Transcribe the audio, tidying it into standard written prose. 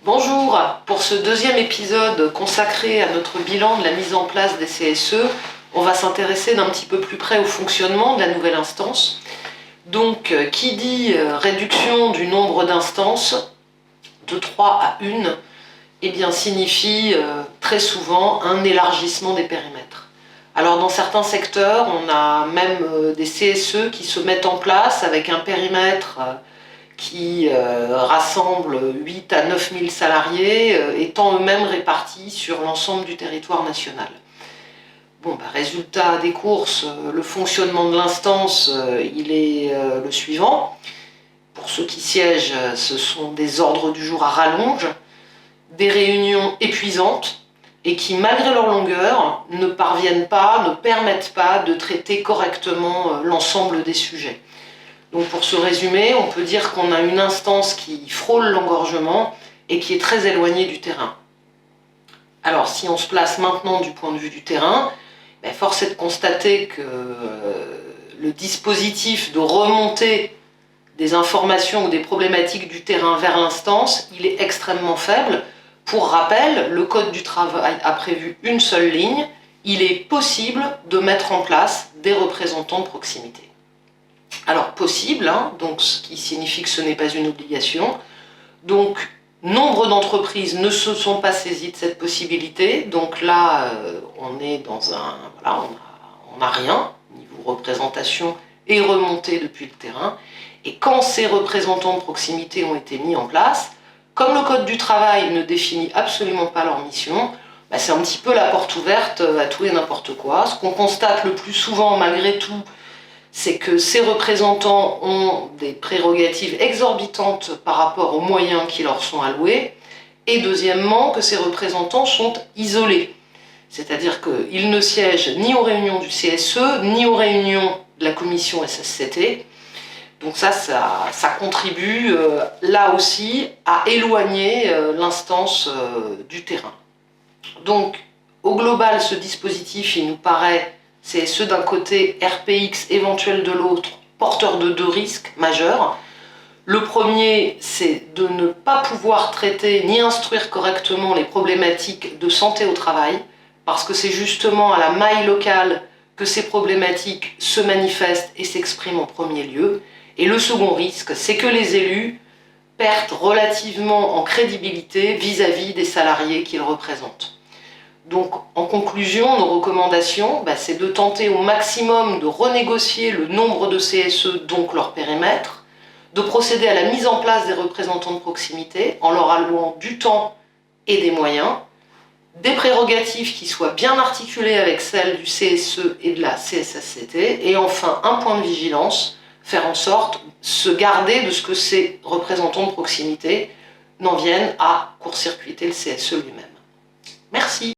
Bonjour, pour ce deuxième épisode consacré à notre bilan de la mise en place des CSE, on va s'intéresser d'un petit peu plus près au fonctionnement de la nouvelle instance. Donc, qui dit réduction du nombre d'instances de 3 à 1, eh bien, signifie très souvent un élargissement des périmètres. Alors dans certains secteurs, on a même des CSE qui se mettent en place avec un périmètre qui rassemble 8 à 9 000 salariés, étant eux-mêmes répartis sur l'ensemble du territoire national. Bon, résultat des courses, le fonctionnement de l'instance, il est le suivant. Pour ceux qui siègent, ce sont des ordres du jour à rallonge, des réunions épuisantes, et qui, malgré leur longueur, ne parviennent pas, ne permettent pas de traiter correctement l'ensemble des sujets. Donc pour se résumer, on peut dire qu'on a une instance qui frôle l'engorgement et qui est très éloignée du terrain. Alors si on se place maintenant du point de vue du terrain, force est de constater que le dispositif de remontée des informations ou des problématiques du terrain vers l'instance, il est extrêmement faible. Pour rappel, le Code du travail a prévu une seule ligne, il est possible de mettre en place des représentants de proximité. Alors possible, donc ce qui signifie que ce n'est pas une obligation. Donc nombre d'entreprises ne se sont pas saisies de cette possibilité. Donc là, on est dans un... Voilà, on n'a rien, niveau représentation et remontée depuis le terrain. Et quand ces représentants de proximité ont été mis en place, comme le Code du travail ne définit absolument pas leur mission, c'est un petit peu la porte ouverte à tout et n'importe quoi. Ce qu'on constate le plus souvent, malgré tout, c'est que ces représentants ont des prérogatives exorbitantes par rapport aux moyens qui leur sont alloués, et deuxièmement, que ces représentants sont isolés. C'est-à-dire qu'ils ne siègent ni aux réunions du CSE, ni aux réunions de la commission SSCT. Donc ça contribue là aussi à éloigner l'instance du terrain. Donc au global, ce dispositif, il nous paraît, CSE d'un côté, RPX éventuel de l'autre, porteur de deux risques majeurs. Le premier, c'est de ne pas pouvoir traiter ni instruire correctement les problématiques de santé au travail, parce que c'est justement à la maille locale que ces problématiques se manifestent et s'expriment en premier lieu. Et le second risque, c'est que les élus perdent relativement en crédibilité vis-à-vis des salariés qu'ils représentent. Donc, en conclusion, nos recommandations, c'est de tenter au maximum de renégocier le nombre de CSE, donc leur périmètre, de procéder à la mise en place des représentants de proximité en leur allouant du temps et des moyens, des prérogatives qui soient bien articulées avec celles du CSE et de la CSSCT, et enfin, un point de vigilance, faire en sorte de se garder de ce que ces représentants de proximité n'en viennent à court-circuiter le CSE lui-même. Merci.